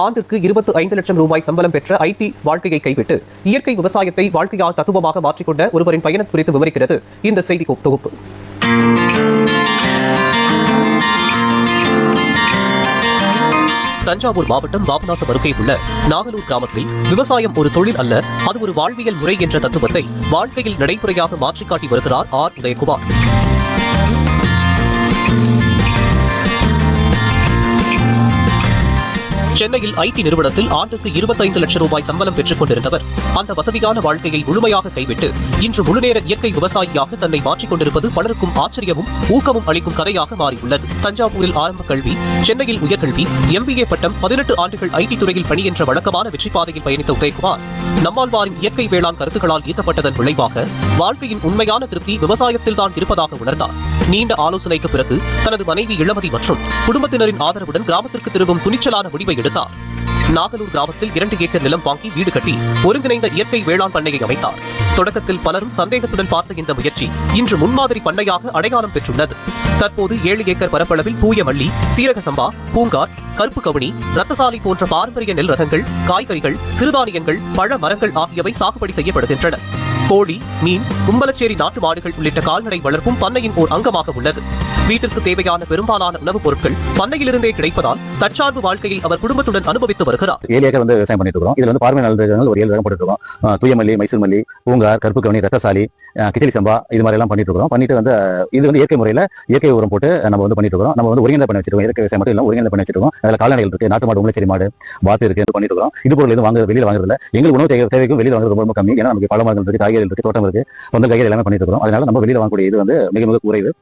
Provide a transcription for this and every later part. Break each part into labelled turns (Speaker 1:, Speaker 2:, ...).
Speaker 1: ஆண்டிற்கு 25 லட்சம் ரூபாய் சம்பளம் பெற்ற ஐடி வாழ்க்கையை கைவிட்டு இயற்கை விவசாயத்தை வாழ்க்கையால் தத்துவமாக மாற்றிக்கொண்ட ஒருவரின் பயணம் குறித்து விவரிக்கிறது இந்த செய்தி தொகுப்பு. தஞ்சாவூர் மாவட்டம் பாபநாசம் அருகே உள்ள நாகலூர் கிராமத்தில் விவசாயம் ஒரு தொழில் அல்ல, அது ஒரு வாழ்வியல் முறை என்ற தத்துவத்தை வாழ்க்கையில் நடைமுறையாக மாற்றிக் காட்டி வருகிறார் ஆர். உதயகுமார். சென்னையில் ஐடி நிறுவனத்தில் ஆண்டுக்கு 25 லட்சம் ரூபாய் சம்பளம் பெற்றுக் கொண்டிருந்தவர் அந்த வசதியான வாழ்க்கையை முழுமையாக கைவிட்டு இன்று முழுநேர இயற்கை விவசாயியாக தன்னை மாற்றிக் கொண்டிருப்பது பலருக்கும் ஆச்சரியமும் ஊக்கமும் அளிக்கும் கதையாக மாறியுள்ளது. தஞ்சாவூரில் ஆரம்ப கல்வி, சென்னையில் உயர்கல்வி, MBA பட்டம், 18 ஆண்டுகள் ஐடி துறையில் பணி என்ற வழக்கமான வெற்றி பாதையில் பயணித்த உதயகுமார் நம்மாழ்வாரின் இயற்கை வேளாண் கருத்துக்களால் ஈர்க்கப்பட்டதன் விளைவாக வாழ்க்கையின் உண்மையான திருப்தி விவசாயத்தில்தான் இருப்பதாக உணர்ந்தார். நீண்ட ஆலோசனைக்கு பிறகு தனது மனைவி இளமதி மற்றும் குடும்பத்தினரின் ஆதரவுடன் கிராமத்திற்கு திரும்பும் துணிச்சலான முடிவை எடுத்தார். நாகலூர் கிராமத்தில் 2 ஏக்கர் நிலம் வாங்கி வீடு கட்டி ஒருங்கிணைந்த இயற்கை வேளாண் பண்ணையை அமைத்தார். தொடக்கத்தில் பலரும் சந்தேகத்துடன் பார்த்த இந்த முயற்சி இன்று முன்மாதிரி பண்ணையாக அடையாளம் பெற்றுள்ளது. தற்போது 7 ஏக்கர் பரப்பளவில் தூய மல்லி, சீரக சம்பா, பூங்கார், கருப்பு கவுனி, ரத்தசாலி போன்ற பாரம்பரிய நெல் ரகங்கள், காய்கறிகள், சிறுதானியங்கள், பழ மரங்கள் ஆகியவை சாகுபடி செய்யப்படுகின்றன. கோழி, மீன், கும்பலச்சேரி நாட்டு மாடுகள் உள்ளிட்ட கால்நடை வளர்ப்பும் பண்ணையின் ஓர் அங்கமாக உள்ளது. வீட்டிற்கு தேவையான பெரும்பாலான உணவுப் பொருட்கள் பண்ணையிலிருந்தே கிடைப்பதால் தற்சார்பு வாழ்க்கையை அவர் குடும்பத்துடன் அனுபவித்து வருகிறார்.
Speaker 2: 7 ஏக்கர் விவசாயம் பண்ணிட்டு இருக்கோம். இதுல பார்வை நலன்கள் ஒரு 7 ரகம் போட்டு இருக்கோம். தூயமல்லி, மைசூர் மல்லி, பூங்கார், கருப்பு கவுனி, ரத்தசாலி, கிச்சலி சம்பா இது மாதிரி எல்லாம் பண்ணிட்டு இருக்கோம். பண்ணிட்டு இது இயற்கை முறையில இயற்கை உரம் போட்டு நம்ம பண்ணிட்டு இருக்கோம். நம்ம ஒருங்கிணைந்த பண்ணி வச்சிருக்கோம். இயற்கை விவசாயம் மட்டும் இல்ல, ஒருங்கிணைந்த பண்ணி வச்சிருக்கோம். அதுல கால்நடைகள் இருக்கு, நாட்டு மாடு, உங்களச்சேரி மாடு, வாத்து இருக்கு, பண்ணிட்டு இருக்கோம். இது பொருள் எதுவும் வெளியில வாங்குறதுல எங்களுக்கு உணவு தேவைக்கும் வெளியில வாங்குறது ரொம்ப கம்மி. ஏன்னா நமக்கு பழ மரங்கள் இருக்கு, காய்கறிகள் இருக்கு, தோட்டம் இருக்கு, சொந்த காய்கறி எல்லாமே பண்ணிட்டு இருக்கோம். அதனால நம்ம வெளியில வாங்கக்கூடிய இது மிக மிக குறைவு.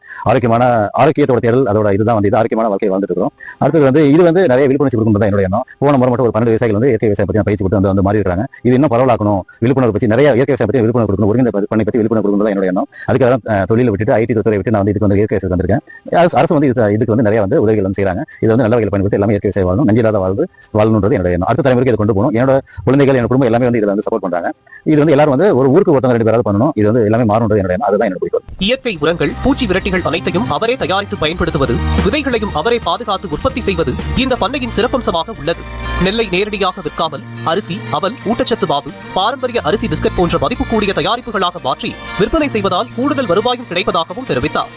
Speaker 2: ஆரோக்கியத்தோட தேடல் அதோட இதுதான் இது ஆரோக்கியமான வாழ்க்கை வாழ்ந்துட்டு இருக்கோம். அடுத்தது இது நிறைய விழிப்புணர்ச்சி கொடுக்கும் என்னுடைய எண்ணம். போன முறை மட்டும் ஒரு 12 விவசாயிகள் இயற்கை விவசாயம் பத்தி பயிற்சி கொடுத்து மாறி இருக்காங்க. இது இன்னும் பரவலாக்கணும், விழிப்புணர்வு பற்றி நிறைய இயற்கை விவசாயம் பற்றி விழிப்புணர்வு கொடுக்கணும், ஒருங்கிணைந்த பண்ணை பற்றி விழிப்புணர்வு கொடுக்கணும் என்னுடைய எண்ணம். அதுக்காக தொழிலை விட்டுட்டு ஐடி துறையை விட்டு நான் இதுக்கு இயற்கை விவசாயம் வந்திருக்கேன். அரசு இதுக்கு நிறைய உதவிகள் செய்யறாங்க. இது நல்ல வகையில் பயன்படுத்தி எல்லாமே இயற்கை விவசாயம் வாழணும், நஞ்சில்லாத வாழணுன்றது என்னுடைய எண்ணம். அடுத்த தலைமுறைக்கு இதை கொண்டு போகணும். என்னோட குழந்தைகள், என் குடும்பம் எல்லாமே இதுல சப்போர்ட் பண்றாங்க. இது எல்லாரும் ஒரு ஊருக்கு ஒருத்தவங்க 2 பேராவது பண்ணணும். இது எல்லாமே மாறணுன்றது என்னுடைய எண்ணம். அதுதான் என்னோட குறிக்கோள்.
Speaker 1: இயற்கை உரங்கள், பூச்சி விரட்டிகள் அனைத்தையும் அவரே தயாரித்து பயன்படுத்துவது, விதைகளையும் அவரே பாதுகாத்து உற்பத்தி செய்வது இந்த பண்ணையின் சிறப்பம்சமாக உள்ளது. நெல்லை நேரடியாக விற்காமல் அரிசி, அவல், ஊட்டச்சத்து மாவு, பாரம்பரிய அரிசி பிஸ்கட் போன்ற மதிப்பு கூடிய தயாரிப்புகளாக மாற்றி விற்பனை செய்வதால் கூடுதல் வருவாயும் கிடைப்பதாகவும் தெரிவித்தார்.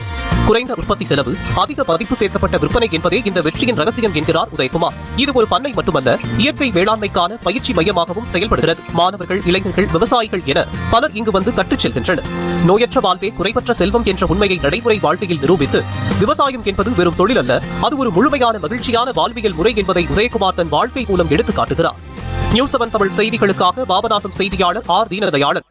Speaker 1: குறைந்த உற்பத்தி செலவு, அதிக மதிப்பு சேர்க்கப்பட்ட விற்பனை என்பதே இந்த வெற்றியின் ரகசியம் என்கிறார் உதயகுமார். இது ஒரு பண்ணை மட்டுமல்ல, இயற்கை வேளாண்மைக்கான பயிற்சி மையமாகவும் செயல்படுகிறது. மாணவர்கள், இளைஞர்கள், விவசாயிகள் என பலர் இங்கு வந்து கற்றுச் செல்கின்றனர். நோயற்ற வாழ்வே குறைவற்ற செல்வம் என்ற உண்மையை நடைமுறை வாழ்க்கையில் நிரூபித்து விவசாயம் என்பது வெறும் தொழில் அல்ல, அது ஒரு முழுமையான மகிழ்ச்சியான வாழ்வியல் முறை என்பதை உதயகுமார் தன் வாழ்க்கை மூலம் எடுத்துக் காட்டுகிறார். நியூஸ் 7 தமிழ் செய்திகளுக்காக பாபநாசம் செய்தியாளர் ஆர். தீனதயாளன்.